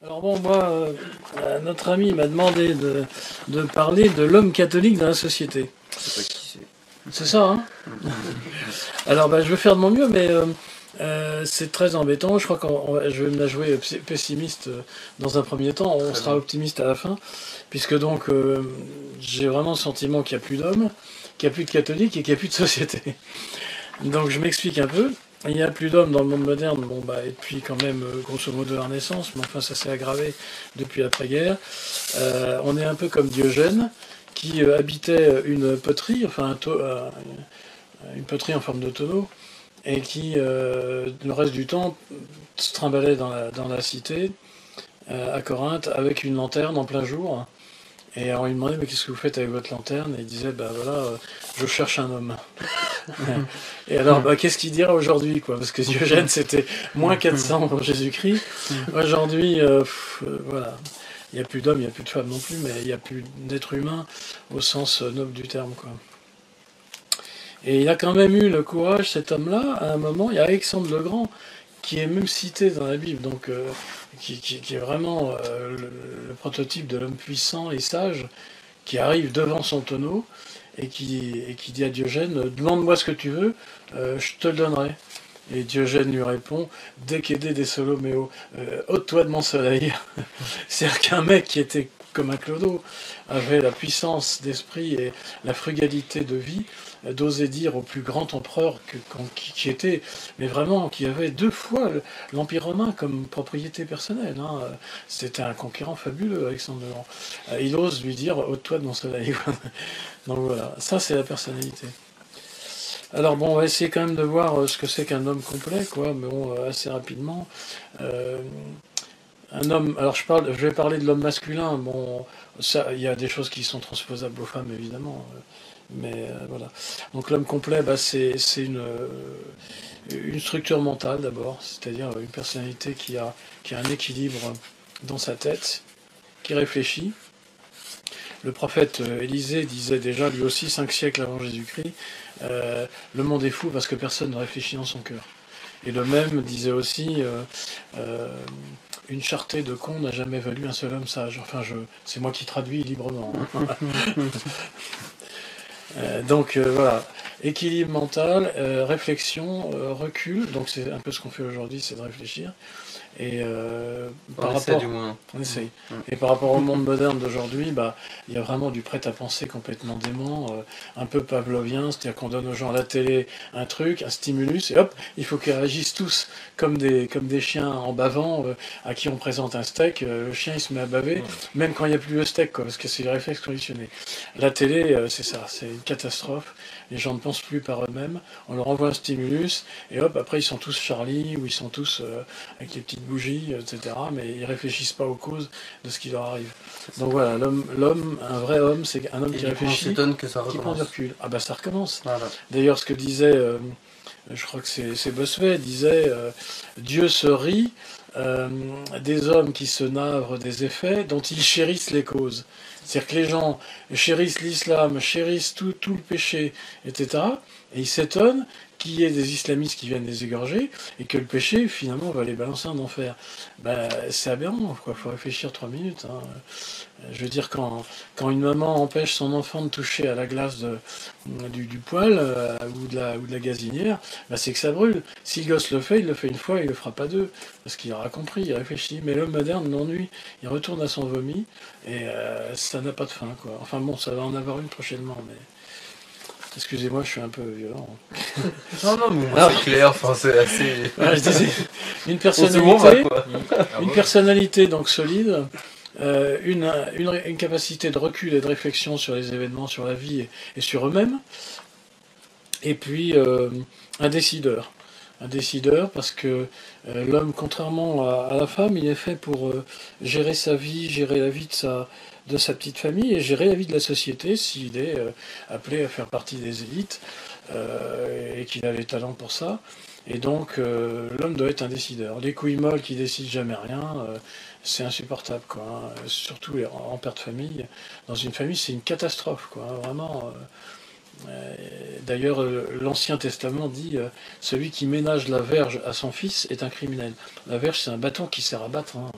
Alors bon, moi, notre ami m'a demandé de parler de l'homme catholique dans la société. Je sais pas qui c'est. C'est ça, hein? Alors, je vais faire de mon mieux, mais c'est très embêtant. Je crois que je vais me la jouer pessimiste dans un premier temps. On Très sera bien. optimiste à la fin, puisque donc j'ai vraiment le sentiment qu'il n'y a plus d'hommes, qu'il n'y a plus de catholiques et qu'il n'y a plus de société. Donc je m'explique un peu. Il n'y a plus d'hommes dans le monde moderne, et depuis quand même grosso modo la Renaissance, mais enfin ça s'est aggravé depuis l'après-guerre. On est un peu comme Diogène, qui habitait une poterie, une poterie en forme de tonneau, et qui, le reste du temps, se trimballait dans la cité, à Corinthe, avec une lanterne en plein jour. Et on lui demandait, mais qu'est-ce que vous faites avec votre lanterne? Et il disait, voilà, je cherche un homme. Et alors, qu'est-ce qu'il dirait aujourd'hui, quoi? Parce que Diogène, c'était moins 400 avant Jésus-Christ. Aujourd'hui, voilà. Il n'y a plus d'hommes, il n'y a plus de femmes non plus, mais il n'y a plus d'êtres humains au sens noble du terme, quoi. Et il a quand même eu le courage, cet homme-là, à un moment, il y a Alexandre le Grand, qui est même cité dans la Bible, donc qui est vraiment le prototype de l'homme puissant et sage, qui arrive devant son tonneau et qui dit à Diogène, demande-moi ce que tu veux, je te le donnerai. Et Diogène lui répond, Decede de Solomeo, ôte-toi de mon soleil. C'est-à-dire qu'un mec qui était comme un clodo avait la puissance d'esprit et la frugalité de vie d'oser dire au plus grand empereur qui était, mais vraiment, qui avait 2 fois l'Empire romain comme propriété personnelle. Hein. C'était un conquérant fabuleux, Alexandre le Grand. Il ose lui dire, ôte-toi de mon soleil. Donc voilà, ça c'est la personnalité. Alors bon, on va essayer quand même de voir ce que c'est qu'un homme complet, quoi, mais bon, assez rapidement. Un homme, alors je vais parler de l'homme masculin, bon, ça, il y a des choses qui sont transposables aux femmes, évidemment, mais voilà. Donc l'homme complet, c'est une structure mentale d'abord, c'est-à-dire une personnalité qui a un équilibre dans sa tête, qui réfléchit. Le prophète Élisée disait déjà, lui aussi, 5 siècles avant Jésus-Christ, le monde est fou parce que personne ne réfléchit dans son cœur. Et le même disait aussi, une charretée de cons n'a jamais valu un seul homme sage. Enfin, c'est moi qui traduis librement. Donc voilà, équilibre mental, réflexion, recul. Donc c'est un peu ce qu'on fait aujourd'hui, c'est de réfléchir. Et On essaie du moins. On essaye. Et par rapport au monde moderne d'aujourd'hui, il y a vraiment du prêt-à-penser complètement dément, un peu pavlovien, c'est-à-dire qu'on donne aux gens à la télé un truc, un stimulus, et hop, il faut qu'ils réagissent tous comme des chiens en bavant, à qui on présente un steak, le chien il se met à baver, même quand il n'y a plus le steak, quoi, parce que c'est le réflexe conditionné. La télé, c'est ça, c'est une catastrophe. Les gens ne pensent plus par eux-mêmes, on leur envoie un stimulus, et hop, après ils sont tous Charlie, ou ils sont tous avec les petites bougies, etc., mais ils réfléchissent pas aux causes de ce qui leur arrive. Donc voilà, l'homme, un vrai homme, c'est un homme qui réfléchit, que ça qui prend du recul. Ah ça recommence. Voilà. D'ailleurs, ce que disait, je crois que c'est Bossuet, disait, Dieu se rit des hommes qui se navrent des effets dont ils chérissent les causes. C'est-à-dire que les gens chérissent l'islam, chérissent tout le péché, etc. Et ils s'étonnent qu'il y ait des islamistes qui viennent les égorger et que le péché, finalement, va les balancer en enfer. C'est aberrant, quoi. Faut réfléchir 3 minutes. Hein. Je veux dire, quand une maman empêche son enfant de toucher à la glace du poêle ou de la gazinière, c'est que ça brûle. Si le gosse le fait, il le fait une fois, il le fera pas deux. Parce qu'il aura compris, il réfléchit. Mais l'homme moderne l'ennuie. Il retourne à son vomi et ça n'a pas de fin, quoi. Enfin bon, ça va en avoir une prochainement, mais... Excusez-moi, je suis un peu violent. Non, mais c'est clair, enfin, c'est assez... Je disais, une personnalité donc solide, une capacité de recul et de réflexion sur les événements, sur la vie et sur eux-mêmes, et puis un décideur. Un décideur parce que l'homme, contrairement à la femme, il est fait pour gérer sa vie, gérer la vie de sa petite famille et gérer la vie de la société s'il est appelé à faire partie des élites et qu'il a les talents pour ça. Et donc l'homme doit être un décideur. Les couilles molles qui décident jamais rien, c'est insupportable, quoi. Hein. Surtout en père de famille. Dans une famille, c'est une catastrophe, quoi. Hein. Vraiment. D'ailleurs, l'Ancien Testament dit celui qui ménage la verge à son fils est un criminel. La verge, c'est un bâton qui sert à battre. Hein.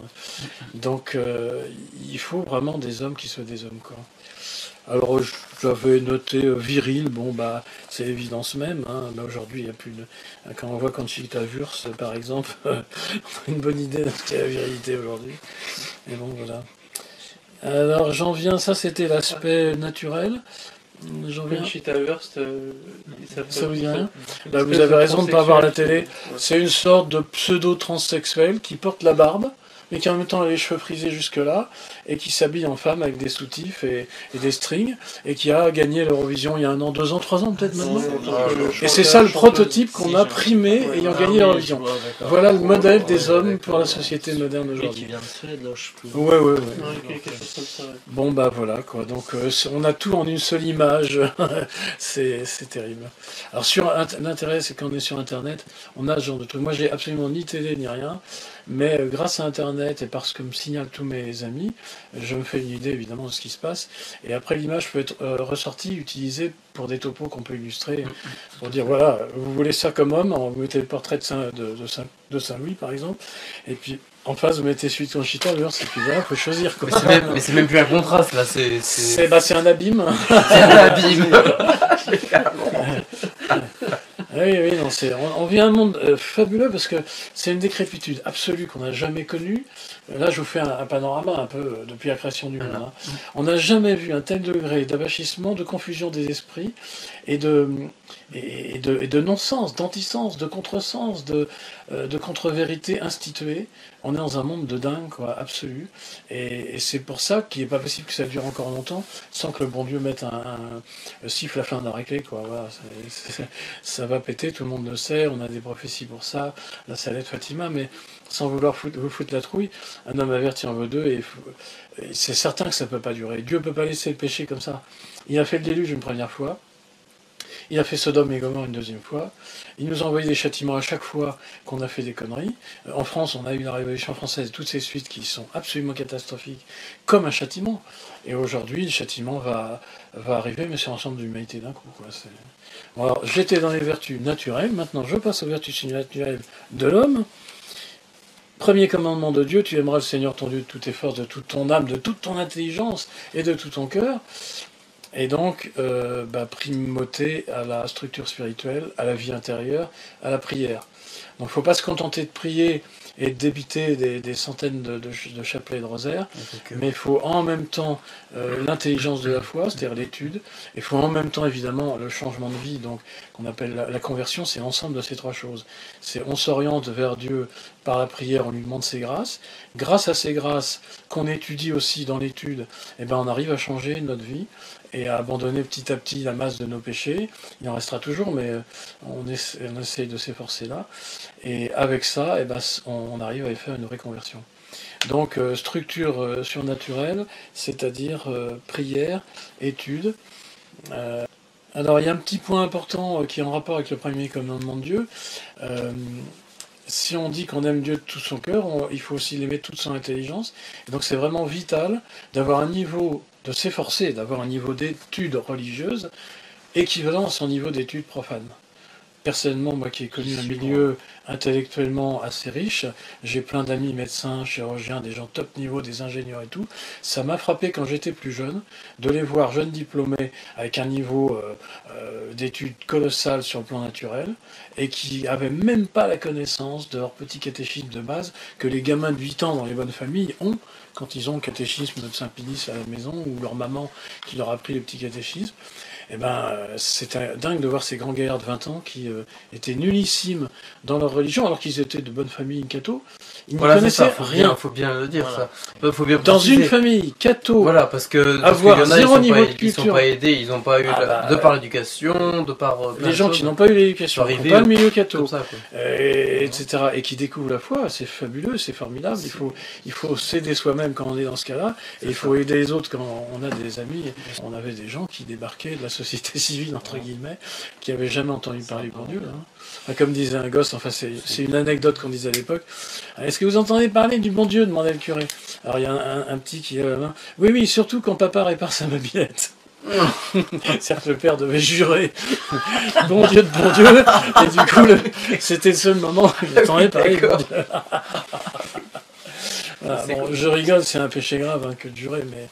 Donc, il faut vraiment des hommes qui soient des hommes, quoi. Alors, j'avais noté viril, bon, bah, c'est l'évidence même. Hein. Mais aujourd'hui, il n'y a plus de. Quand on voit Conchita Wurst, par exemple, on a une bonne idée de ce qu'est la virilité aujourd'hui. Et bon, voilà. Alors, j'en viens, ça c'était l'aspect naturel. J'en viens. Conchita Wurst, Ça vous dit rien? Bah, vous avez raison de ne pas voir la télé. C'est une sorte de pseudo-transsexuel qui porte la barbe, mais qui en même temps a les cheveux frisés jusque-là, et qui s'habille en femme avec des soutifs et des strings, et qui a gagné l'Eurovision il y a 1 an, 2 ans, 3 ans peut-être maintenant. Et c'est ça le prototype qu'on a primé ayant gagné l'Eurovision. Voilà le modèle des hommes pour la société moderne aujourd'hui. Qui vient de Suède, là, je sais plus. Ouais. Quelque chose comme ça, ouais. Bon bah voilà quoi, donc on a tout en une seule image, c'est terrible. Alors l'intérêt c'est quand on est sur internet, on a ce genre de trucs. Moi j'ai absolument ni télé ni rien, mais grâce à internet et parce que me signalent tous mes amis, je me fais une idée évidemment de ce qui se passe, et après l'image peut être ressortie, utilisée pour des topos qu'on peut illustrer, pour dire voilà, vous voulez ça comme homme, vous mettez le portrait de Saint-Louis par exemple, et puis en face, vous mettez celui de Conchita Wurst, et puis voilà, il faut choisir. Quoi. Mais c'est même plus un contraste, là, c'est... C'est un abîme. C'est un abîme. Oui, non, on vit un monde fabuleux parce que c'est une décrépitude absolue qu'on n'a jamais connue. Là, je vous fais un panorama un peu depuis la création du monde. Hein. On n'a jamais vu un tel degré d'abachissement, de confusion des esprits et de non-sens, d'antisens, de contresens, de contre-vérité instituée. On est dans un monde de dingue, quoi, absolu. Et c'est pour ça qu'il n'est pas possible que ça dure encore longtemps sans que le bon Dieu mette un siffle à fin d'un raclé, quoi. Voilà, ça va péter, tout le monde le sait, on a des prophéties pour ça, la salette Fatima, mais sans vouloir vous foutre la trouille, un homme averti en veut deux, et c'est certain que ça ne peut pas durer. Dieu ne peut pas laisser le péché comme ça. Il a fait le déluge une première fois, il a fait Sodome et Gomorrhe une deuxième fois. Il nous a envoyé des châtiments à chaque fois qu'on a fait des conneries. En France, on a eu la Révolution française et toutes ces suites qui sont absolument catastrophiques, comme un châtiment. Et aujourd'hui, le châtiment va arriver, mais c'est l'ensemble de l'humanité d'un coup. Quoi. Bon, alors, j'étais dans les vertus naturelles, maintenant je passe aux vertus surnaturelles de l'homme. Premier commandement de Dieu, tu aimeras le Seigneur ton Dieu de toutes tes forces, de toute ton âme, de toute ton intelligence et de tout ton cœur. Et donc, primauté à la structure spirituelle, à la vie intérieure, à la prière. Donc, il ne faut pas se contenter de prier et de débiter des centaines de chapelets et de rosaires, mais il faut en même temps l'intelligence de la foi, c'est-à-dire l'étude, et il faut en même temps, évidemment, le changement de vie, donc qu'on appelle la conversion, c'est l'ensemble de ces trois choses. On s'oriente vers Dieu par la prière, on lui demande ses grâces. Grâce à ces grâces qu'on étudie aussi dans l'étude, on arrive à changer notre vie et à abandonner petit à petit la masse de nos péchés. Il en restera toujours, mais on essaye de s'efforcer là. Et avec ça, on arrive à y faire une reconversion. Donc, structure surnaturelle, c'est-à-dire prière, étude. Alors, il y a un petit point important qui est en rapport avec le premier commandement de Dieu. Si on dit qu'on aime Dieu de tout son cœur, il faut aussi l'aimer de toute son intelligence. Et donc c'est vraiment vital d'avoir un niveau, de s'efforcer d'avoir un niveau d'études religieuses équivalent à son niveau d'études profanes. Personnellement, moi qui ai connu un milieu intellectuellement assez riche, j'ai plein d'amis médecins, chirurgiens, des gens top niveau, des ingénieurs et tout. Ça m'a frappé quand j'étais plus jeune de les voir jeunes diplômés avec un niveau d'études colossal sur le plan naturel et qui n'avaient même pas la connaissance de leur petit catéchisme de base que les gamins de 8 ans dans les bonnes familles ont quand ils ont le catéchisme de Saint-Pédis à la maison ou leur maman qui leur a appris le petit catéchisme. C'était dingue de voir ces grands gaillards de 20 ans qui étaient nullissimes dans leur religion, alors qu'ils étaient de bonne famille catho. Ils ne connaissaient rien. Il faut bien le dire, ça. Faut bien dans préciser. Une famille catho, parce que avoir zéro niveau de culture. Ils sont pas aidés, ils n'ont pas eu, de par l'éducation, de par... les gens qui n'ont pas eu l'éducation, qui n'ont pas le milieu catho, ça, etc., et qui découvrent la foi, c'est fabuleux, c'est formidable. Il faut s'aider soi-même quand on est dans ce cas-là, et il faut aider les autres quand on a des amis. On avait des gens qui débarquaient de la société civile, entre guillemets, qui n'avaient jamais entendu parler pour Dieu. Hein. Comme disait un gosse, enfin c'est une anecdote qu'on disait à l'époque. Est-ce que vous entendez parler du bon Dieu, demandait le curé. Alors il y a un petit qui lève la main. Oui, surtout quand papa répare sa mobilette. C'est-à-dire que le père devait jurer bon Dieu de bon Dieu, et du coup, c'était le seul moment où il attendait pareil. Bon D'accord. Dieu. Voilà, C'est bon, cool. je rigole, c'est un péché grave hein, que de jurer, mais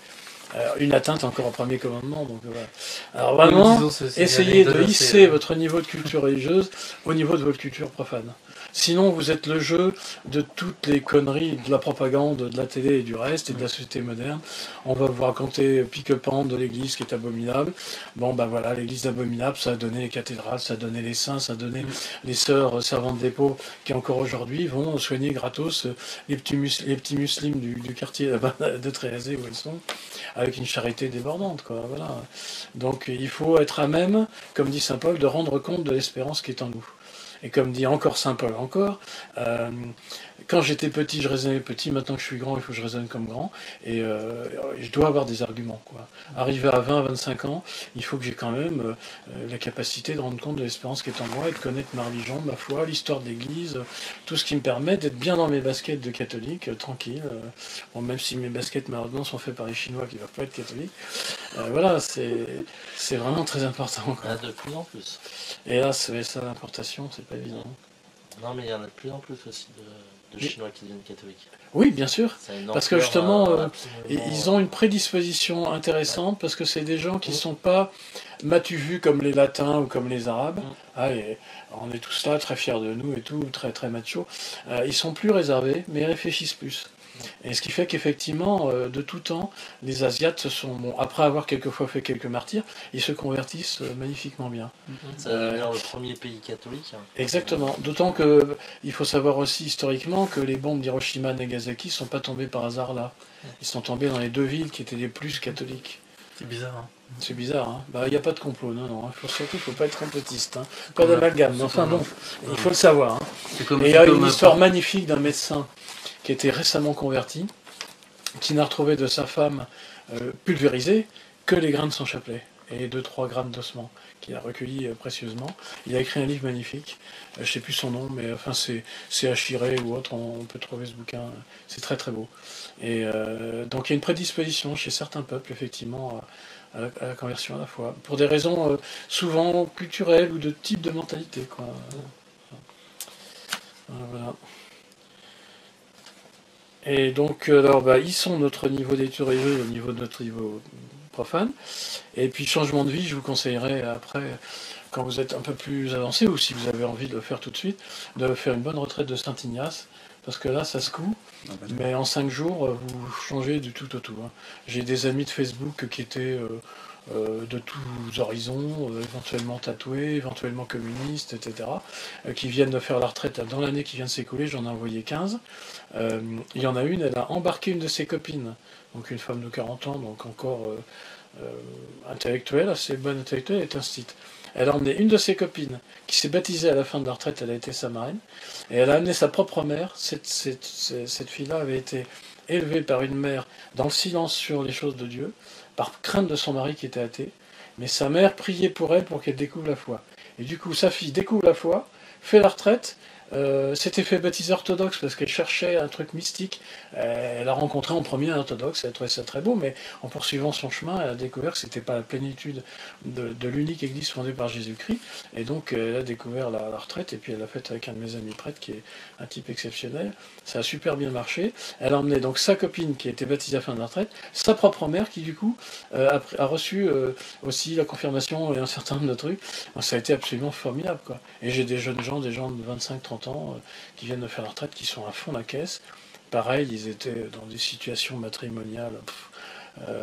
une atteinte encore au premier commandement. Donc, voilà. Alors vraiment, Disons, c'est une essayez de anecdote hisser assez, votre niveau de culture religieuse au niveau de votre culture profane. Sinon, vous êtes le jeu de toutes les conneries de la propagande, de la télé et du reste, et de la société moderne. On va vous raconter pique-pente de l'église qui est abominable. Bon, ben voilà, l'église abominable, ça a donné les cathédrales, ça a donné les saints, ça a donné les sœurs servantes des pauvres qui, encore aujourd'hui, vont soigner gratos les petits musulmans du quartier là-bas de Tréazé où elles sont, avec une charité débordante, quoi. Voilà. Donc, il faut être à même, comme dit saint Paul, de rendre compte de l'espérance qui est en nous. Et comme dit encore saint Paul encore, quand j'étais petit, je raisonnais petit, maintenant que je suis grand, il faut que je raisonne comme grand, et je dois avoir des arguments, quoi. Arrivé à 20, 25 ans, il faut que j'ai quand même la capacité de rendre compte de l'espérance qui est en moi, et de connaître ma religion, ma foi, l'histoire de l'Église, tout ce qui me permet d'être bien dans mes baskets de catholique, tranquille, bon, même si mes baskets malheureusement sont faites par les Chinois qui ne doivent pas être catholiques. Voilà, c'est vraiment très important, Il y en quoi. a de plus en plus. Et là, ça, l'importation, c'est pas évident. Non, mais il y en a de plus en plus aussi de Oui. Chinois qui deviennent catholiques. Oui, bien sûr. Ça a une Parce que ampleur, justement, absolument, ils ont une prédisposition intéressante, parce que c'est des gens qui ne sont pas m'as-tu vu comme les latins ou comme les arabes. Ah, et on est tous là, très fiers de nous et tout, très très machos. Ils sont plus réservés, mais ils réfléchissent plus. Et ce qui fait qu'effectivement, de tout temps, les Asiates se sont, bon, après avoir quelquefois fait quelques martyrs, ils se convertissent magnifiquement bien. Ça va devenir le premier pays catholique. Exactement. D'autant que il faut savoir aussi historiquement que les bombes d'Hiroshima et Nagasaki ne sont pas tombées par hasard là. Ils sont tombés dans les deux villes qui étaient les plus catholiques. C'est bizarre. Hein. C'est bizarre, hein. Bah, il n'y a pas de complot, non. Surtout, il ne faut pas être complotiste. Hein. Pas d'amalgame. Mais enfin bon, il faut le savoir. Hein. Et il y a une histoire magnifique d'un médecin qui était récemment converti, qui n'a retrouvé de sa femme pulvérisée que les grains de son chapelet et 2-3 grammes d'ossement qu'il a recueillis précieusement. Il a écrit un livre magnifique, je ne sais plus son nom, mais enfin c'est Achiré ou autre, on peut trouver ce bouquin, c'est très très beau. Et donc il y a une prédisposition chez certains peuples, effectivement, à la conversion à la fois, pour des raisons souvent culturelles ou de type de mentalité, quoi. Voilà. Et donc, alors, bah, ils sont notre niveau d'études religieuses au niveau de notre niveau profane. Et puis, changement de vie, je vous conseillerais après, quand vous êtes un peu plus avancé, ou si vous avez envie de le faire tout de suite, de faire une bonne retraite de Saint-Ignace, parce que là, ça se coud. Mais en 5 jours, vous changez du tout au tout. Hein. J'ai des amis de Facebook qui étaient de tous horizons, éventuellement tatoués, éventuellement communistes, etc., qui viennent de faire la retraite dans l'année qui vient de s'écouler. J'en ai envoyé 15. Il y en a une, elle a embarqué une de ses copines, donc une femme de 40 ans, donc encore intellectuelle, assez bonne intellectuelle, elle est instite. Elle a emmené une de ses copines, qui s'est baptisée à la fin de la retraite, elle a été sa marraine, et elle a amené sa propre mère. Cette fille-là avait été élevée par une mère dans le silence sur les choses de Dieu, par crainte de son mari qui était athée, mais sa mère priait pour elle pour qu'elle découvre la foi. Et du coup, sa fille découvre la foi, fait la retraite, s'était fait baptiser orthodoxe parce qu'elle cherchait un truc mystique. Elle a rencontré en premier un orthodoxe, elle a trouvé ça très beau, mais en poursuivant son chemin, elle a découvert que c'était pas la plénitude de l'unique église fondée par Jésus-Christ. Et donc, elle a découvert la retraite, et puis elle l'a faite avec un de mes amis prêtres qui est un type exceptionnel. Ça a super bien marché. Elle a emmené donc sa copine qui a été baptisée à la fin de la retraite, sa propre mère qui, du coup, a reçu aussi la confirmation et un certain nombre de trucs. Ça a été absolument formidable, quoi. Et j'ai des jeunes gens, des gens de 25-30 ans qui viennent de faire la retraite, qui sont à fond la caisse. Pareil, ils étaient dans des situations matrimoniales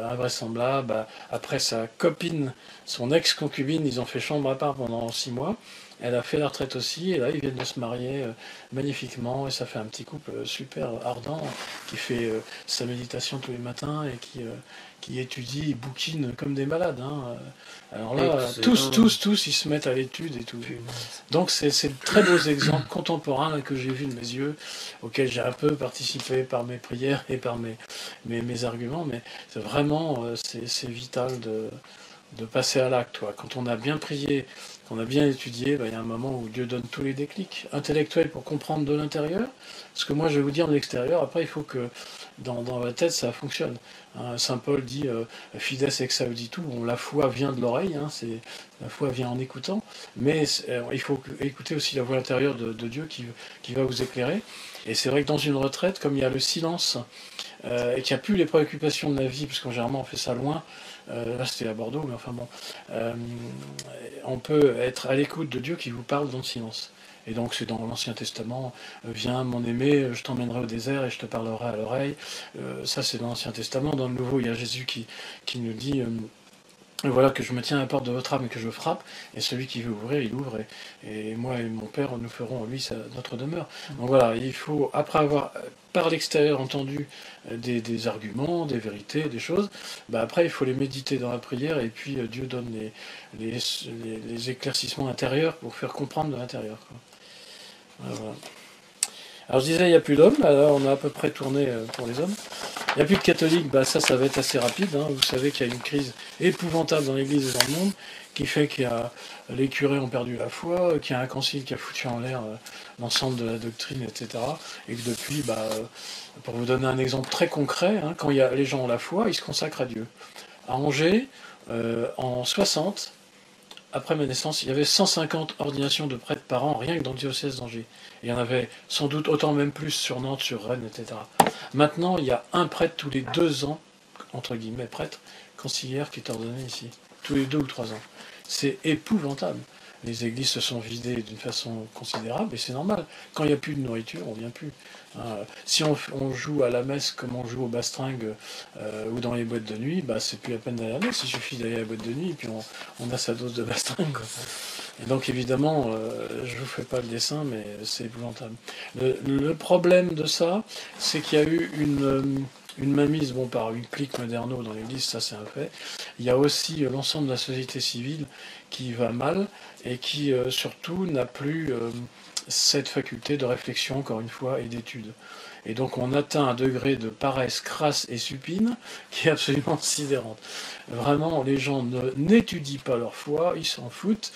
invraisemblables. Après sa copine, son ex-concubine, ils ont fait chambre à part pendant 6 mois. Elle a fait la retraite aussi, et là ils viennent de se marier magnifiquement, et ça fait un petit couple super ardent qui fait sa méditation tous les matins et qui étudie, il bouquine comme des malades. Hein. Alors là, tous, ils se mettent à l'étude et tout. Donc c'est de très beaux exemples contemporains là, que j'ai vus de mes yeux, auxquels j'ai un peu participé par mes prières et par mes arguments, mais c'est vraiment c'est vital de passer à l'acte. Quand on a bien prié, qu'on a bien étudié, il y a un moment où Dieu donne tous les déclics intellectuels pour comprendre de l'intérieur. Parce que moi, je vais vous dire de l'extérieur, après, il faut que dans la tête, ça fonctionne. Saint Paul dit Fides ex auditu, la foi vient de l'oreille, la foi vient en écoutant, mais il faut écouter aussi la voix intérieure de Dieu qui va vous éclairer. Et c'est vrai que dans une retraite, comme il y a le silence, et qu'il n'y a plus les préoccupations de la vie, parce que généralement on fait ça loin, là c'était à Bordeaux, mais enfin bon, on peut être à l'écoute de Dieu qui vous parle dans le silence. Et donc c'est dans l'Ancien Testament, viens mon aimé, je t'emmènerai au désert et je te parlerai à l'oreille. Ça c'est dans l'Ancien Testament. Dans le Nouveau, il y a Jésus qui nous dit, voilà que je me tiens à la porte de votre âme et que je frappe, et celui qui veut ouvrir, il ouvre, et moi et mon Père, nous ferons en lui notre demeure. Donc voilà, il faut, après avoir par l'extérieur entendu des arguments, des vérités, des choses, après il faut les méditer dans la prière, et puis Dieu donne les éclaircissements intérieurs pour faire comprendre de l'intérieur. Voilà. Alors je disais, il n'y a plus d'hommes, là on a à peu près tourné pour les hommes. Il n'y a plus de catholiques, ça va être assez rapide. Vous savez qu'il y a une crise épouvantable dans l'Église et dans le monde, qui fait qu'il y a les curés ont perdu la foi, qu'il y a un concile qui a foutu en l'air l'ensemble de la doctrine, etc. Et que depuis, pour vous donner un exemple très concret, quand les gens ont la foi, ils se consacrent à Dieu. À Angers, en 60, après ma naissance, il y avait 150 ordinations de prêtres par an, rien que dans le diocèse d'Angers. Il y en avait sans doute autant, même plus, sur Nantes, sur Rennes, etc. Maintenant, il y a un prêtre tous les 2 ans, entre guillemets, prêtre, conciliaire qui est ordonné ici. Tous les 2 ou 3 ans. C'est épouvantable. Les églises se sont vidées d'une façon considérable, et c'est normal. Quand il n'y a plus de nourriture, on ne vient plus. Si on joue à la messe comme on joue au bastringue ou dans les boîtes de nuit, c'est plus la peine d'aller à la messe, il suffit d'aller à la boîte de nuit, et puis on a sa dose de bastringue. Et donc évidemment, je ne vous fais pas le dessin, mais c'est épouvantable. Le problème de ça, c'est qu'il y a eu une mainmise par une clique moderno dans l'Église, ça c'est un fait. Il y a aussi l'ensemble de la société civile qui va mal et qui surtout n'a plus cette faculté de réflexion, encore une fois, et d'étude. Et donc on atteint un degré de paresse crasse et supine qui est absolument sidérante. Vraiment, les gens n'étudient pas leur foi, ils s'en foutent,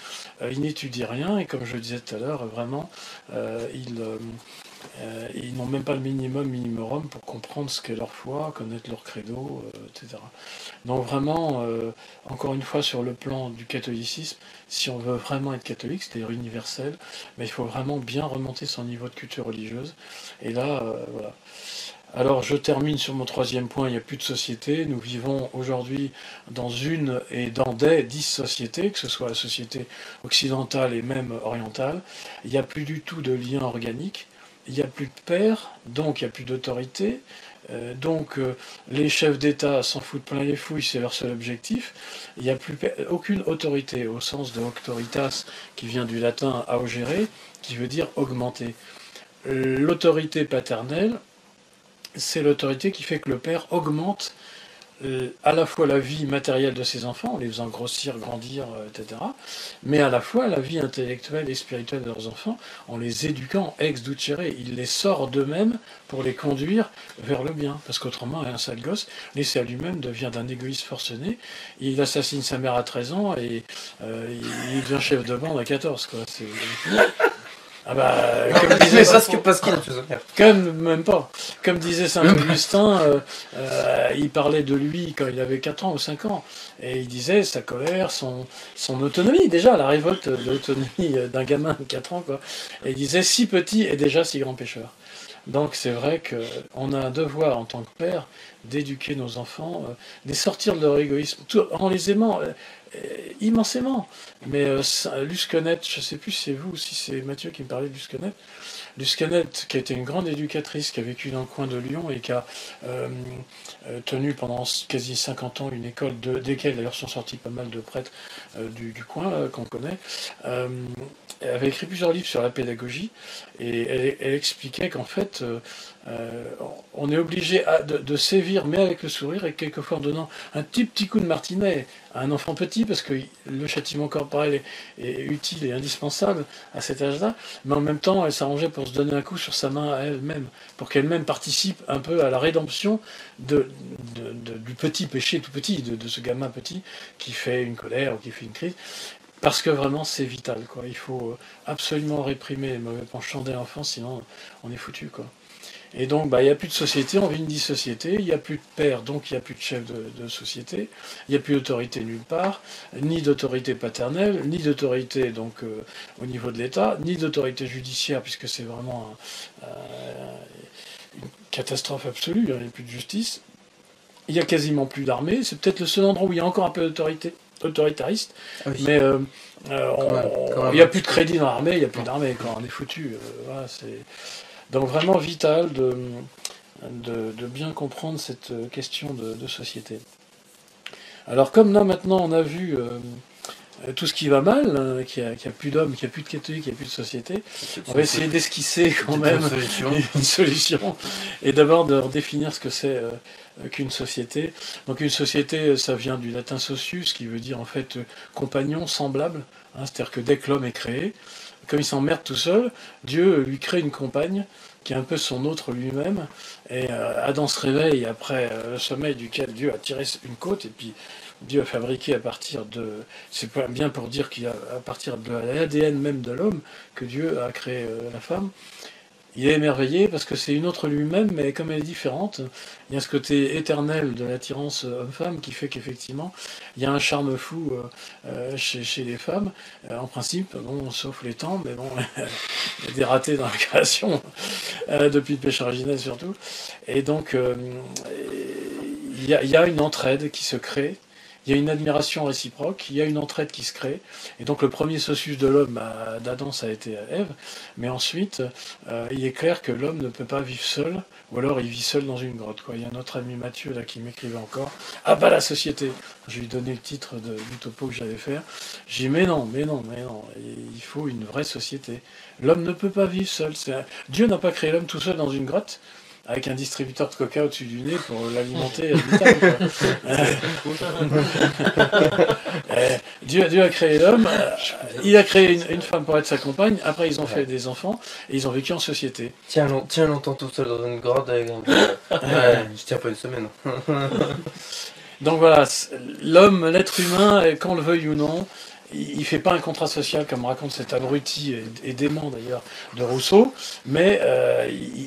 ils n'étudient rien, et comme je le disais tout à l'heure, vraiment, ils n'ont même pas le minimum pour comprendre ce qu'est leur foi, connaître leur credo, etc. Donc vraiment, encore une fois, sur le plan du catholicisme, si on veut vraiment être catholique, c'est-à-dire universel, mais il faut vraiment bien remonter son niveau de culture religieuse. Et là, voilà. Alors je termine sur mon 3e point, il n'y a plus de société. Nous vivons aujourd'hui dans une et dans des 10 sociétés, que ce soit la société occidentale et même orientale. Il n'y a plus du tout de lien organique. Il n'y a plus de père, donc il n'y a plus d'autorité, donc les chefs d'État s'en foutent plein les fouilles, c'est leur seul objectif. Il n'y a plus aucune autorité, au sens de auctoritas, qui vient du latin augere, qui veut dire augmenter. L'autorité paternelle, c'est l'autorité qui fait que le père augmente à la fois la vie matérielle de ses enfants, en les faisant grossir, grandir, etc., mais à la fois la vie intellectuelle et spirituelle de leurs enfants, en les éduquant ex ducere. Il les sort d'eux-mêmes pour les conduire vers le bien, parce qu'autrement, un sale gosse, laissé à lui-même, devient d'un égoïste forcené, il assassine sa mère à 13 ans, et il devient chef de bande à 14, quoi. Comme disait Comme disait saint Augustin, il parlait de lui quand il avait 4 ans ou 5 ans, et il disait sa colère, son autonomie, déjà la révolte de l'autonomie d'un gamin de 4 ans, quoi. Et il disait si petit et déjà si grand pécheur. Donc c'est vrai qu'on a un devoir en tant que père d'éduquer nos enfants, de les sortir de leur égoïsme, en les aimant immensément. Mais Lusquenette, je ne sais plus si c'est vous ou si c'est Mathieu qui me parlait de Lusquenette. Lusquenette, qui a été une grande éducatrice, qui a vécu dans le coin de Lyon et qui a tenu pendant quasi 50 ans une école, desquelles d'ailleurs sont sortis pas mal de prêtres du coin qu'on connaît. Elle avait écrit plusieurs livres sur la pédagogie, et elle expliquait qu'en fait, fait, on est obligé de sévir, mais avec le sourire, et quelquefois en donnant un petit coup de martinet à un enfant petit, parce que le châtiment corporel est utile et indispensable à cet âge-là, mais en même temps, elle s'arrangeait pour se donner un coup sur sa main à elle-même, pour qu'elle-même participe un peu à la rédemption du petit péché tout petit, de ce gamin petit qui fait une colère ou qui fait une crise. Parce que vraiment c'est vital, quoi. Il faut absolument réprimer les mauvais penchants des enfants, sinon on est foutu, quoi. Et donc il n'y a plus de société, on vit une dissociété, il n'y a plus de père, donc il n'y a plus de chef de société, il n'y a plus d'autorité nulle part, ni d'autorité paternelle, ni d'autorité donc au niveau de l'État, ni d'autorité judiciaire, puisque c'est vraiment une catastrophe absolue, il n'y a plus de justice. Il n'y a quasiment plus d'armée, c'est peut-être le seul endroit où il y a encore un peu d'autorité autoritariste, Oui. mais Quand même. il n'y a plus de crédit dans l'armée, il n'y a plus d'armée, quoi. On est foutu. Voilà, c'est donc vraiment vital de bien comprendre cette question de société. Alors comme là maintenant on a vu tout ce qui va mal, qu'il n'y a plus d'hommes, qu'il n'y a plus de catholiques, qu'il n'y a plus de société, on va essayer d'esquisser quand même une solution, et d'abord de redéfinir ce que c'est qu'une société. Donc une société, ça vient du latin socius, qui veut dire en fait compagnon, semblable, hein, c'est-à-dire que dès que l'homme est créé, comme il s'emmerde tout seul, Dieu lui crée une compagne qui est un peu son autre lui-même, et Adam se réveille après le sommeil duquel Dieu a tiré une côte, et puis Dieu a fabriqué à partir de... C'est bien pour dire qu'il a à partir de l'ADN même de l'homme que Dieu a créé la femme. Il est émerveillé parce que c'est une autre lui-même, mais comme elle est différente, il y a ce côté éternel de l'attirance homme-femme qui fait qu'effectivement, il y a un charme fou chez les femmes. En principe, bon, sauf les temps, mais bon, il y a des ratés dans la création, depuis le péché originel surtout. Et donc, il y a une entraide qui se crée. Il y a une admiration réciproque, il y a une entraide qui se crée. Et donc le premier socius de l'homme, d'Adam, ça a été Ève. Mais ensuite, il est clair que l'homme ne peut pas vivre seul, ou alors il vit seul dans une grotte, quoi. Il y a notre ami Mathieu là qui m'écrivait encore. Ah bah la société. Je lui ai donné le titre du topo que j'allais faire. J'ai dit mais non. Il faut une vraie société. L'homme ne peut pas vivre seul. Dieu n'a pas créé l'homme tout seul dans une grotte, avec un distributeur de coca au-dessus du nez pour l'alimenter à Dieu a créé l'homme, il a créé une femme pour être sa compagne, après ils ont fait des enfants, et ils ont vécu en société. Tiens longtemps tout seul dans une grotte avec je tiens pas une semaine. Donc voilà, l'homme, l'être humain, qu'on le veuille ou non, il fait pas un contrat social comme raconte cet abruti et dément d'ailleurs de Rousseau, mais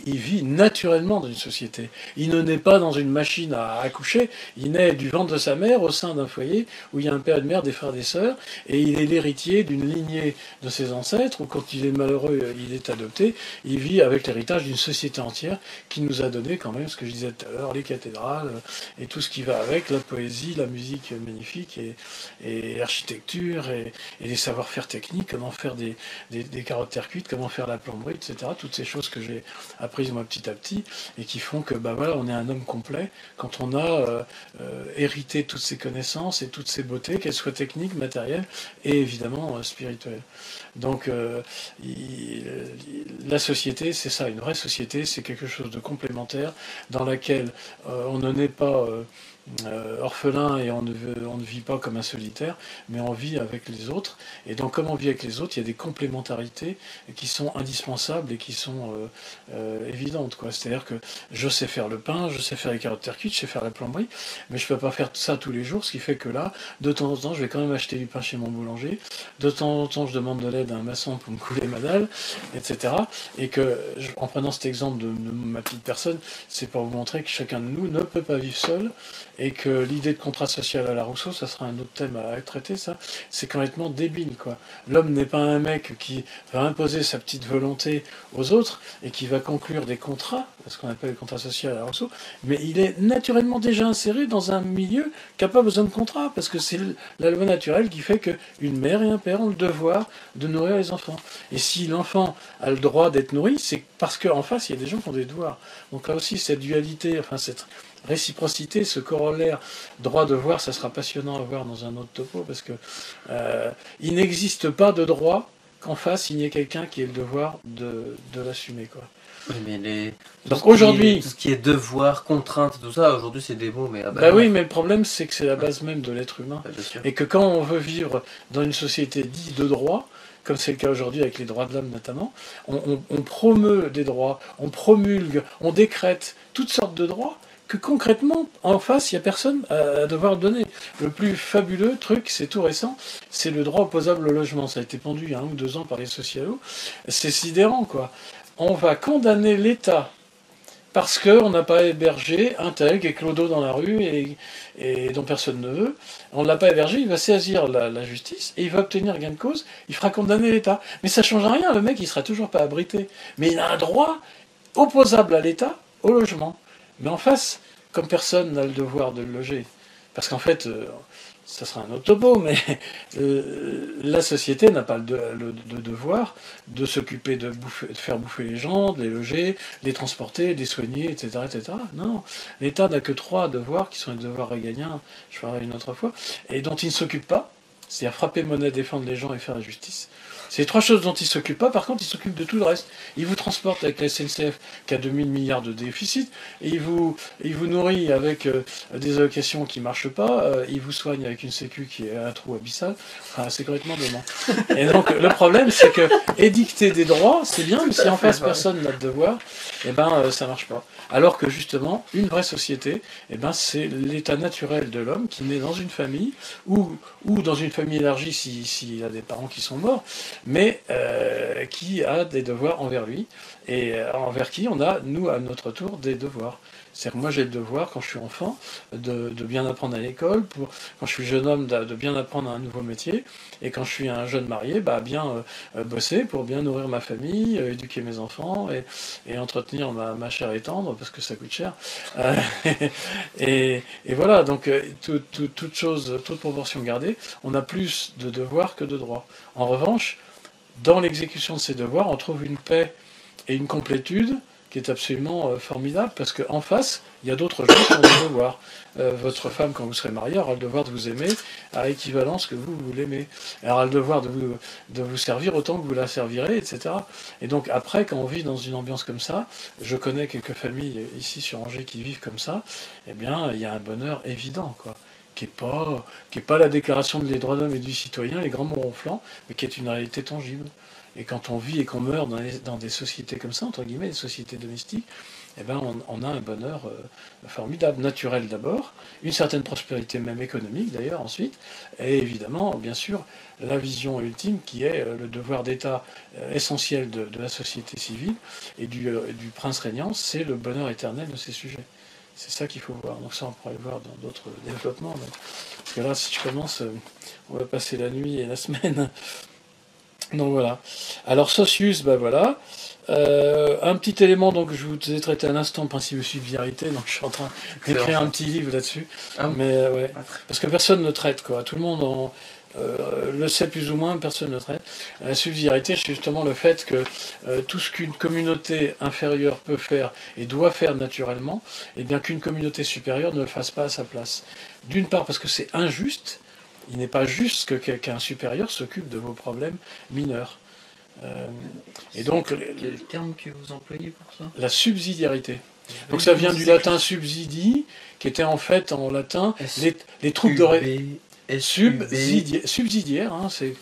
il vit naturellement dans une société. Il ne naît pas dans une machine à accoucher, il naît du ventre de sa mère au sein d'un foyer où il y a un père et une mère, des frères et des sœurs, et il est l'héritier d'une lignée de ses ancêtres, ou quand il est malheureux, il est adopté, il vit avec l'héritage d'une société entière qui nous a donné quand même ce que je disais tout à l'heure, les cathédrales et tout ce qui va avec, la poésie, la musique magnifique et l'architecture et les savoir-faire techniques, comment faire des carottes terre cuites, comment faire la plomberie, etc. Toutes ces choses que j'ai apprises moi petit à petit et qui font que bah voilà, on est un homme complet quand on a hérité toutes ces connaissances et toutes ces beautés, qu'elles soient techniques, matérielles et évidemment spirituelles. Donc la société, c'est ça, une vraie société, c'est quelque chose de complémentaire dans laquelle on ne naît pas orphelin et on ne vit pas comme un solitaire, mais on vit avec les autres. Et donc, comme on vit avec les autres, il y a des complémentarités qui sont indispensables et qui sont évidentes, quoi. C'est-à-dire que je sais faire le pain, je sais faire les carottes terre cuites, je sais faire la plomberie, mais je peux pas faire ça tous les jours, ce qui fait que là, de temps en temps, je vais quand même acheter du pain chez mon boulanger, de temps en temps, je demande de l'aide à un maçon pour me couler ma dalle, etc. Et que, en prenant cet exemple de ma petite personne, c'est pour vous montrer que chacun de nous ne peut pas vivre seul, et que l'idée de contrat social à la Rousseau, ça sera un autre thème à traiter, ça, c'est complètement débile, quoi. L'homme n'est pas un mec qui va imposer sa petite volonté aux autres et qui va conclure des contrats, ce qu'on appelle le contrat social à la Rousseau, mais il est naturellement déjà inséré dans un milieu qui n'a pas besoin de contrat, parce que c'est la loi naturelle qui fait qu'une mère et un père ont le devoir de nourrir les enfants. Et si l'enfant a le droit d'être nourri, c'est parce qu'en face, il y a des gens qui ont des devoirs. Donc là aussi, cette dualité, enfin cette réciprocité, ce corollaire droit-devoir, ça sera passionnant à voir dans un autre topo, parce que il n'existe pas de droit qu'en face, il n'y ait quelqu'un qui ait le devoir de l'assumer, quoi. Oui, mais Donc aujourd'hui... tout ce qui est devoir, contrainte, tout ça, aujourd'hui c'est des mots, mais ah Bah oui, mais le problème c'est que c'est la base même de l'être humain. bien sûr. Et que quand on veut vivre dans une société dite de droit, comme c'est le cas aujourd'hui avec les droits de l'homme notamment, on promeut des droits, on promulgue, on décrète toutes sortes de droits que concrètement, en face, il n'y a personne à devoir donner. Le plus fabuleux truc, c'est tout récent, c'est le droit opposable au logement. Ça a été pendu il y a 1 ou 2 ans par les socialos. C'est sidérant, quoi. On va condamner l'État parce qu'on n'a pas hébergé un tel qui est clodo dans la rue et dont personne ne veut. On ne l'a pas hébergé, il va saisir la justice et il va obtenir gain de cause, il fera condamner l'État. Mais ça ne change rien, le mec il sera toujours pas abrité. Mais il a un droit opposable à l'État au logement. Mais en face, comme personne n'a le devoir de le loger, parce qu'en fait, ça sera un autre topo, mais la société n'a pas le devoir de s'occuper de faire bouffer les gens, de les loger, de les transporter, de les soigner, etc. etc. Non, l'État n'a que 3 devoirs, qui sont les devoirs régaliens, je ferai une autre fois, et dont il ne s'occupe pas, c'est-à-dire frapper monnaie, défendre les gens et faire la justice. C'est les 3 choses dont il ne s'occupe pas, par contre il s'occupe de tout le reste. Il vous transporte avec la SNCF qui a 2000 milliards de déficit, et il vous nourrit avec des allocations qui ne marchent pas, il vous soigne avec une sécu qui est un trou abyssal, enfin c'est complètement dément. Et donc le problème c'est que édicter des droits, c'est bien, mais si en face personne n'a de devoir, eh ben ça marche pas. Alors que justement, une vraie société, eh ben, c'est l'état naturel de l'homme qui naît dans une famille, ou dans une famille élargie s'il a des parents qui sont morts, mais qui a des devoirs envers lui, et envers qui on a, nous, à notre tour, des devoirs. C'est-à-dire que moi j'ai le devoir, quand je suis enfant, de bien apprendre à l'école, quand je suis jeune homme, de bien apprendre un nouveau métier, et quand je suis un jeune marié, bah, bien bosser pour bien nourrir ma famille, éduquer mes enfants, et entretenir ma chair et tendre, parce que ça coûte cher. Et voilà, donc toute proportion gardée, on a plus de devoirs que de droits. En revanche, dans l'exécution de ces devoirs, on trouve une paix et une complétude qui est absolument formidable, parce qu'en face, il y a d'autres gens qui ont des devoirs. Votre femme, quand vous serez marié, aura le devoir de vous aimer à équivalence que vous l'aimez. Elle aura le devoir de vous servir autant que vous la servirez, etc. Et donc après, quand on vit dans une ambiance comme ça, je connais quelques familles ici sur Angers qui vivent comme ça, eh bien, il y a un bonheur évident, quoi. Qui est pas la déclaration des droits de l'homme et du citoyen, les grands mots ronflants, mais qui est une réalité tangible. Et quand on vit et qu'on meurt dans des sociétés comme ça, entre guillemets, des sociétés domestiques, eh ben on a un bonheur formidable, naturel d'abord, une certaine prospérité même économique d'ailleurs ensuite, et évidemment, bien sûr, la vision ultime qui est le devoir d'État essentiel de la société civile et du prince régnant, c'est le bonheur éternel de ces sujets. C'est ça qu'il faut voir. Donc ça, on pourrait le voir dans d'autres développements. Parce que là, si je commence, on va passer la nuit et la semaine. Donc voilà. Alors Socius, ben voilà. Un petit élément donc je vous ai traité à l'instant, le principe de subsidiarité, donc je suis en train d'écrire un petit livre là-dessus. Mais ouais, parce que personne ne traite, quoi. Tout le monde le sait plus ou moins, personne ne traite. La subsidiarité, c'est justement le fait que tout ce qu'une communauté inférieure peut faire et doit faire naturellement, et bien qu'une communauté supérieure ne le fasse pas à sa place. D'une part parce que c'est injuste. Il n'est pas juste qu'un supérieur s'occupe de vos problèmes mineurs. Et donc, quel terme que vous employez pour ça? La subsidiarité. Donc ça vient du latin subsidi, qui était en fait en latin les troupes de subsidiaire, hein, c'est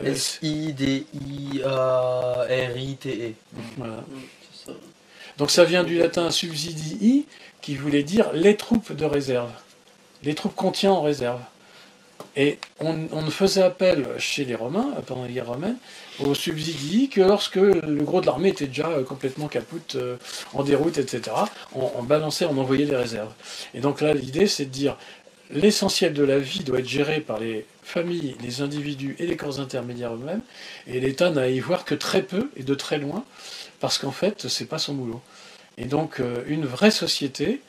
S-I-D-I-A-R-I-T-E. Voilà. Donc ça vient du latin subsidii, qui voulait dire les troupes de réserve, les troupes qu'on tient en réserve. Et on ne faisait appel chez les Romains, pendant la guerre romaine, aux subsidii que lorsque le gros de l'armée était déjà complètement capoute, en déroute, etc. On balançait, on envoyait des réserves. Et donc là, l'idée, c'est de dire l'essentiel de la vie doit être géré par les familles, les individus et les corps intermédiaires eux-mêmes, et l'État n'a à y voir que très peu et de très loin, parce qu'en fait, c'est pas son boulot. Et donc, une vraie société,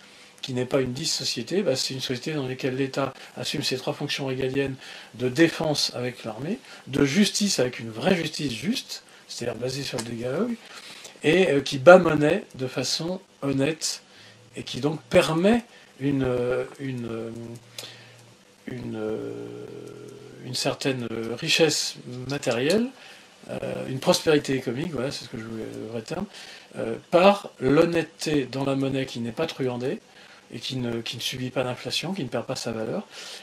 qui n'est pas une dissociété, c'est une société dans laquelle l'État assume ses 3 fonctions régaliennes de défense avec l'armée, de justice avec une vraie justice juste, c'est-à-dire basée sur le dialogue, et qui bat monnaie de façon honnête, et qui donc permet une certaine richesse matérielle une prospérité économique, voilà, c'est ce que je voulais, le vrai terme, par l'honnêteté dans la monnaie qui n'est pas truandée, et qui ne subit pas d'inflation, qui ne perd pas sa valeur,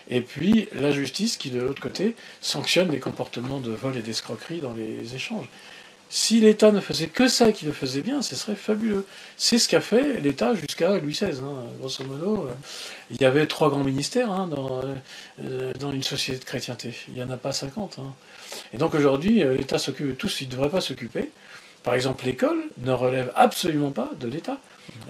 et puis la justice qui, de l'autre côté, sanctionne les comportements de vol et d'escroquerie dans les échanges. Si l'État ne faisait que ça et qu'il le faisait bien, ce serait fabuleux. C'est ce qu'a fait l'État jusqu'à Louis XVI. Hein. Grosso modo, il y avait 3 grands ministères dans une société de chrétienté. Il n'y en a pas 50. Hein. Et donc aujourd'hui, l'État s'occupe de tout ce qu'il ne devrait pas s'occuper. Par exemple, l'école ne relève absolument pas de l'État.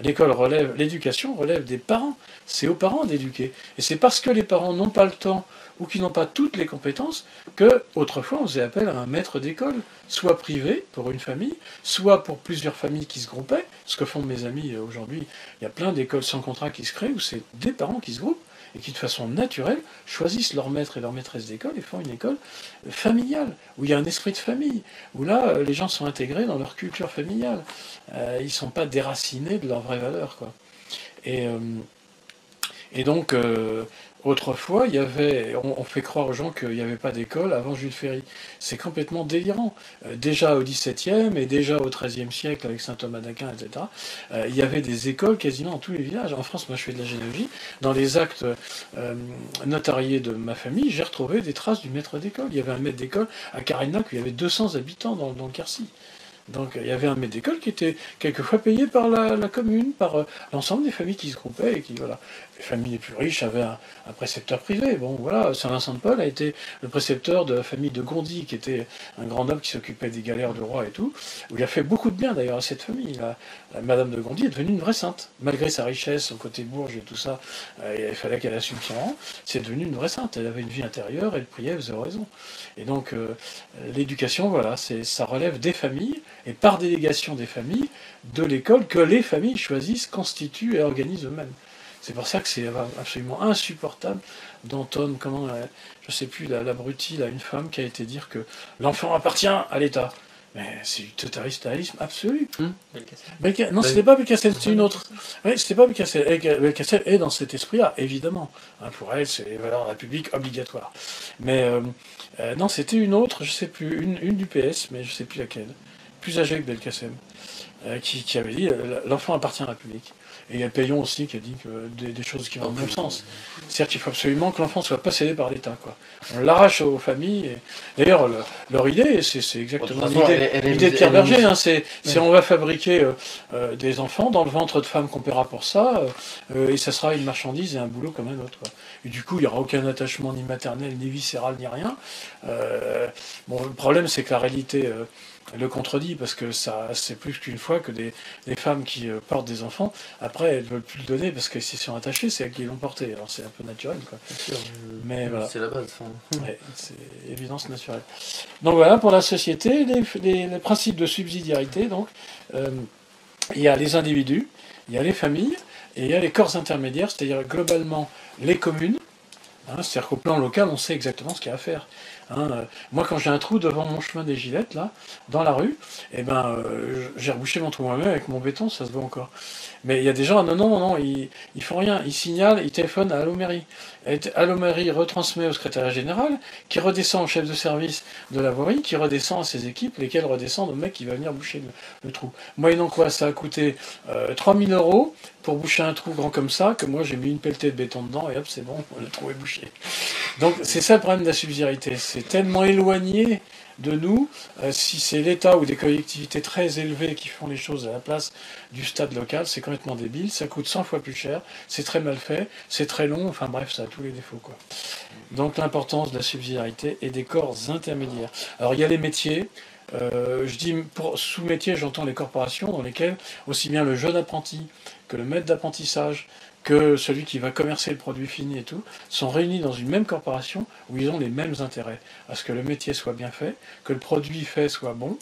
L'éducation relève des parents. C'est aux parents d'éduquer. Et c'est parce que les parents n'ont pas le temps ou qui n'ont pas toutes les compétences que, autrefois, on faisait appel à un maître d'école, soit privé pour une famille, soit pour plusieurs familles qui se groupaient. Ce que font mes amis aujourd'hui, il y a plein d'écoles sans contrat qui se créent où c'est des parents qui se groupent et qui, de façon naturelle, choisissent leur maître et leur maîtresse d'école et font une école familiale, où il y a un esprit de famille, où là, les gens sont intégrés dans leur culture familiale. Ils ne sont pas déracinés de leurs vraies valeurs, quoi. Et donc, autrefois, on fait croire aux gens qu'il n'y avait pas d'école avant Jules Ferry. C'est complètement délirant. Déjà au XVIIe et déjà au XIIIe siècle, avec saint Thomas d'Aquin, etc., il y avait des écoles quasiment dans tous les villages. En France, moi je fais de la généalogie. Dans les actes notariés de ma famille, j'ai retrouvé des traces du maître d'école. Il y avait un maître d'école à Carignac où il y avait 200 habitants dans le Quercy. Donc il y avait un maître d'école qui était quelquefois payé par la commune, par l'ensemble des familles qui se groupaient et qui, voilà. Les familles les plus riches avaient un précepteur privé. Bon, voilà, Saint-Vincent-de-Paul a été le précepteur de la famille de Gondy, qui était un grand homme qui s'occupait des galères de roi et tout, où il a fait beaucoup de bien d'ailleurs à cette famille. La Madame de Gondy est devenue une vraie sainte. Malgré sa richesse, son côté Bourges et tout ça, il fallait qu'elle assume son rang. C'est devenu une vraie sainte. Elle avait une vie intérieure, elle priait, elle faisait oraison. Et donc, l'éducation, voilà, ça relève des familles, et par délégation des familles, de l'école, que les familles choisissent, constituent et organisent eux-mêmes. C'est pour ça que c'est absolument insupportable d'entendre je sais plus, l'abruti, une femme qui a été dire que l'enfant appartient à l'État. Mais c'est du totalitarisme absolu. Non, c'était pas Belkacem, c'était une autre. Oui, c'était pas Belkacem. Belkacem est dans cet esprit-là, évidemment. Hein, pour elle, c'est les valeurs de la République obligatoires. Mais non, c'était une autre, je sais plus, une du PS, mais je sais plus laquelle. Plus âgée que Belkacem, qui avait dit l'enfant appartient à la République. Et il y a Payon aussi qui a dit que des choses qui vont dans le même sens. C'est-à-dire qu'il faut absolument que l'enfant soit possédé par l'État, quoi. On l'arrache aux familles. D'ailleurs, leur idée, c'est exactement l'idée de Pierre Berger. Hein, c'est on va fabriquer des enfants dans le ventre de femmes qu'on paiera pour ça, et ça sera une marchandise et un boulot comme un autre, quoi. Et du coup, il n'y aura aucun attachement ni maternel, ni viscéral, ni rien. Bon, le problème, c'est que la réalité le contredit, parce que ça, c'est plus qu'une fois que des femmes qui portent des enfants, après, elles ne veulent plus le donner parce qu'elles s'y sont attachées, c'est elles qui l'ont porté. Alors c'est un peu naturel, quoi. Mais voilà. C'est la base. Ouais, c'est évidence naturelle. Donc voilà, pour la société, les principes de subsidiarité, donc, il y a les individus, il y a les familles, et il y a les corps intermédiaires, c'est-à-dire globalement les communes. Hein, c'est-à-dire qu'au plan local, on sait exactement ce qu'il y a à faire. Hein, moi, quand j'ai un trou devant mon chemin des Gilettes, là, dans la rue, j'ai rebouché mon trou moi-même avec mon béton, ça se voit encore. Mais il y a des gens, non, ils font rien. Ils signalent, ils téléphonent à Allo Mairie. Allo Mairie retransmet au secrétariat général, qui redescend au chef de service de la voirie, qui redescend à ses équipes, lesquelles redescendent au mec qui va venir boucher le trou. Moyennant quoi, ça a coûté 3000 € pour boucher un trou grand comme ça, que moi j'ai mis une pelletée de béton dedans, et hop, c'est bon, le trou est bouché. Donc c'est ça le problème de la subsidiarité. C'est tellement éloigné de nous, si c'est l'État ou des collectivités très élevées qui font les choses à la place du stade local, c'est complètement débile, ça coûte 100 fois plus cher, c'est très mal fait, c'est très long, enfin bref, ça a tous les défauts, quoi. Donc l'importance de la subsidiarité et des corps intermédiaires. Alors il y a les métiers, je dis pour sous-métiers, j'entends les corporations dans lesquelles aussi bien le jeune apprenti que le maître d'apprentissage, que celui qui va commercer le produit fini et tout, sont réunis dans une même corporation où ils ont les mêmes intérêts. À ce que le métier soit bien fait, que le produit fait soit bon,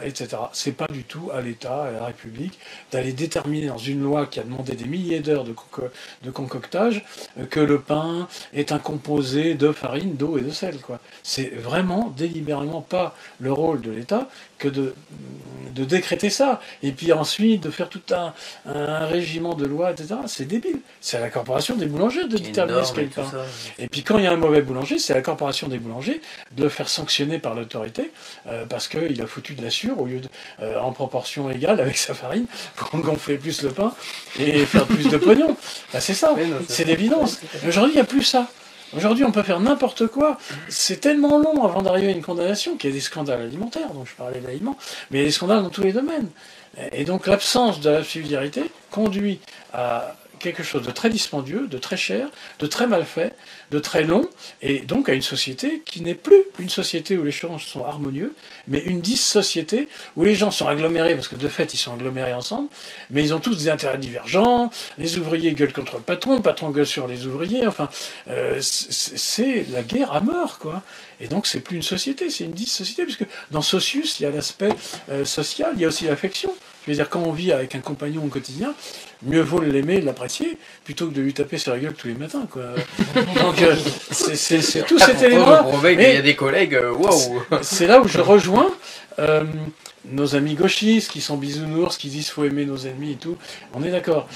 etc. C'est pas du tout à l'État, à la République, d'aller déterminer dans une loi qui a demandé des milliers d'heures de concoctage, que le pain est un composé de farine, d'eau et de sel, quoi. C'est vraiment délibérément pas le rôle de l'État que de décréter ça. Et puis ensuite de faire tout un régiment de lois, etc. C'est débile. ville. C'est à la corporation des boulangers de Il y a une déterminer ce norme et qu'elle tout peint. ça. Et puis quand il y a un mauvais boulanger, c'est à la corporation des boulangers de le faire sanctionner par l'autorité parce qu'il a foutu de la sueur au lieu de, en proportion égale avec sa farine pour gonfler plus le pain et faire plus de pognon. Ben, c'est ça, Mais non, c'est l'évidence. Mais aujourd'hui, il n'y a plus ça. Aujourd'hui, on peut faire n'importe quoi. C'est tellement long avant d'arriver à une condamnation qu'il y a des scandales alimentaires, donc je parlais d'aliments, mais il y a des scandales dans tous les domaines. Et donc l'absence de la subsidiarité conduit à quelque chose de très dispendieux, de très cher, de très mal fait, de très long, et donc à une société qui n'est plus une société où les choses sont harmonieux, mais une dissociété où les gens sont agglomérés, parce que de fait ils sont agglomérés ensemble, mais ils ont tous des intérêts divergents, les ouvriers gueulent contre le patron gueule sur les ouvriers, enfin, c'est la guerre à mort, quoi. Et donc c'est plus une société, c'est une dissociété, puisque dans Socius, il y a l'aspect social, il y a aussi l'affection. Je veux dire, quand on vit avec un compagnon au quotidien, mieux vaut l'aimer, l'apprécier, plutôt que de lui taper sur la gueule tous les matins, quoi. Donc, c'est tout cet élément. Il y a des collègues, waouh! C'est là où je rejoins nos amis gauchistes qui sont bisounours, qui disent faut aimer nos ennemis et tout. On est d'accord.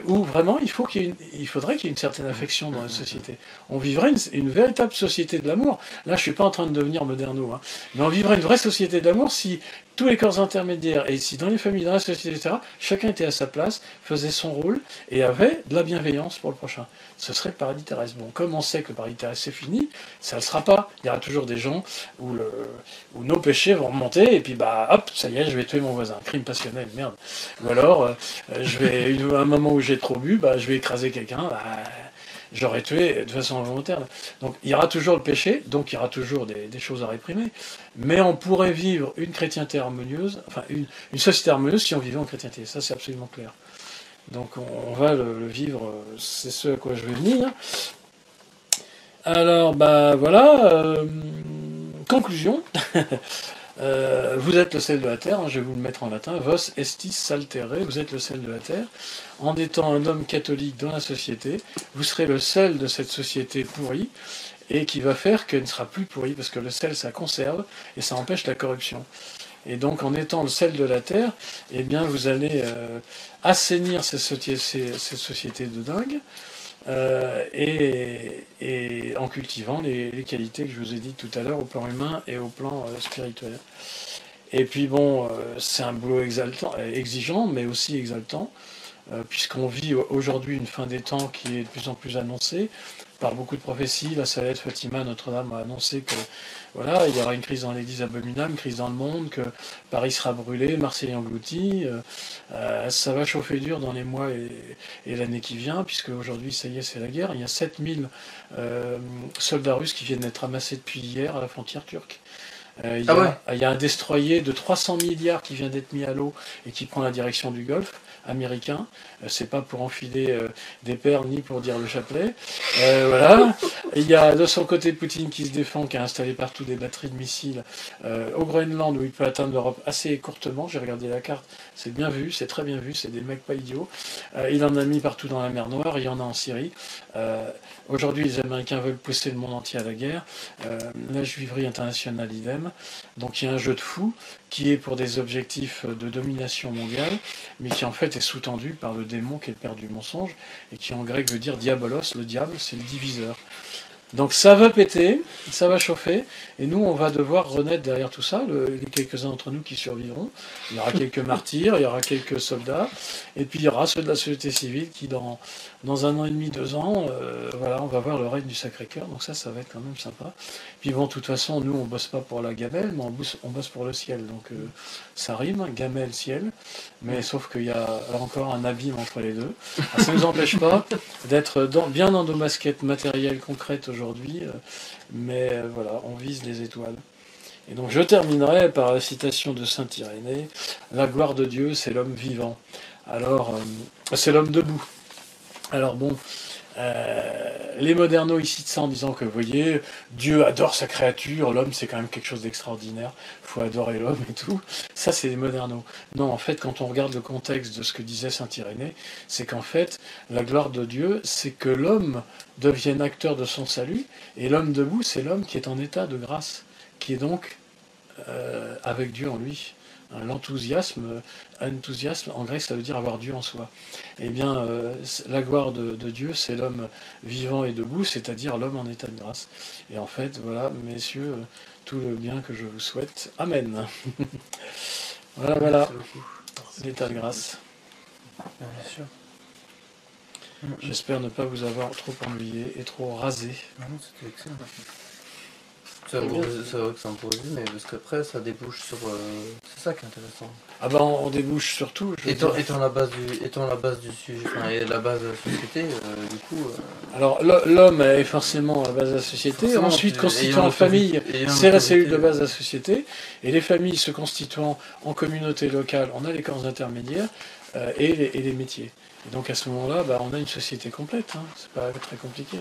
Où vraiment il faudrait qu'il y ait une certaine affection dans la société. On vivrait une véritable société de l'amour. Là, je suis pas en train de devenir moderno, hein, mais on vivrait une vraie société de l'amour si tous les corps intermédiaires et si dans les familles, dans la société, etc., chacun était à sa place, faisait son rôle et avait de la bienveillance pour le prochain. Ce serait le paradis terrestre. Bon, comme on sait que le paradis terrestre c'est fini, ça ne le sera pas. Il y aura toujours des gens où nos péchés vont remonter et puis bah hop, ça y est, je vais tuer mon voisin. Crime passionnel, merde. Ou alors, à un moment où j'ai trop bu, bah, je vais écraser quelqu'un. Bah, j'aurais tué de façon involontaire. Donc il y aura toujours le péché, donc il y aura toujours des choses à réprimer. Mais on pourrait vivre une chrétienté harmonieuse, enfin une société harmonieuse si on vivait en chrétienté. Ça c'est absolument clair. Donc on va le vivre, c'est ce à quoi je vais venir. Alors bah voilà, conclusion. Vous êtes le sel de la terre, hein, je vais vous le mettre en latin, vos estis saltere, vous êtes le sel de la terre. En étant un homme catholique dans la société, vous serez le sel de cette société pourrie, et qui va faire qu'elle ne sera plus pourrie, parce que le sel, ça conserve, et ça empêche la corruption. Et donc, en étant le sel de la terre, eh bien, vous allez assainir cette société de dingue, et en cultivant les qualités que je vous ai dites tout à l'heure au plan humain et au plan spirituel. Et puis bon, c'est un boulot exigeant, mais aussi exaltant, puisqu'on vit aujourd'hui une fin des temps qui est de plus en plus annoncée par beaucoup de prophéties. La Salette, Fatima, Notre-Dame a annoncé que voilà, il y aura une crise dans l'Église abominable, une crise dans le monde, que Paris sera brûlé, Marseille englouti. Ça va chauffer dur dans les mois et l'année qui vient, puisque aujourd'hui, ça y est, c'est la guerre. Il y a 7000 soldats russes qui viennent d'être amassés depuis hier à la frontière turque. Il y a un destroyer de 300 milliards qui vient d'être mis à l'eau et qui prend la direction du Golfe américain. C'est pas pour enfiler des perles ni pour dire le chapelet. Voilà. Il y a de son côté Poutine qui se défend, qui a installé partout des batteries de missiles au Groenland où il peut atteindre l'Europe assez courtement. J'ai regardé la carte, c'est bien vu, c'est très bien vu, c'est des mecs pas idiots. Il en a mis partout dans la mer Noire, il y en a en Syrie. Aujourd'hui, les Américains veulent pousser le monde entier à la guerre. La juiverie internationale, idem. Donc il y a un jeu de fou qui est pour des objectifs de domination mondiale, mais qui en fait est sous-tendu par le démon qui est le père du mensonge, et qui en grec veut dire diabolos, le diable, c'est le diviseur. Donc ça va péter, ça va chauffer, et nous on va devoir renaître derrière tout ça, les quelques-uns d'entre nous qui survivront. Il y aura quelques martyrs, il y aura quelques soldats, et puis il y aura ceux de la société civile qui dans 1 an et demi, 2 ans, voilà, on va voir le règne du Sacré-Cœur, donc ça va être quand même sympa. Puis bon, de toute façon, nous on bosse pas pour la gamelle, mais on bosse pour le ciel, donc ça rime, gamelle, ciel, mais sauf qu'il y a encore un abîme entre les deux. Alors, ça ne nous empêche pas d'être bien dans nos baskets matérielles concrètes aujourd'hui, mais voilà, on vise les étoiles. Et donc je terminerai par la citation de saint Irénée, la gloire de Dieu, c'est l'homme vivant. Alors, c'est l'homme debout. Alors bon, les modernos ici de ça en disant que, vous voyez, Dieu adore sa créature, l'homme c'est quand même quelque chose d'extraordinaire, il faut adorer l'homme et tout, ça c'est les modernos. Non, en fait, quand on regarde le contexte de ce que disait saint Irénée, c'est qu'en fait, la gloire de Dieu, c'est que l'homme devienne acteur de son salut, et l'homme debout, c'est l'homme qui est en état de grâce, qui est donc avec Dieu en lui. l'enthousiasme, enthousiasme en grec ça veut dire avoir Dieu en soi. Eh bien, la gloire de Dieu, c'est l'homme vivant et debout, c'est-à-dire l'homme en état de grâce. Et en fait, voilà, messieurs, tout le bien que je vous souhaite. Amen. Voilà, voilà, Merci beaucoup. l'état de grâce. Bien sûr. J'espère ne pas vous avoir trop ennuyé et trop rasé. Ah non, c'était excellent. C'est vrai que c'est imposé, mais parce qu'après ça débouche sur. C'est ça qui est intéressant. Ah ben on débouche sur tout. Je veux dire. Étant la base du sujet, enfin, et la base de la société, du coup. Alors l'homme est forcément la base de la société, Forcément, ensuite puis, constituant ayant la famille, ayant c'est la l'autorité, cellule de base de la société, et les familles se constituant en communauté locale, on a les corps intermédiaires et les métiers. Et donc à ce moment-là, bah, on a une société complète, hein. C'est pas très compliqué.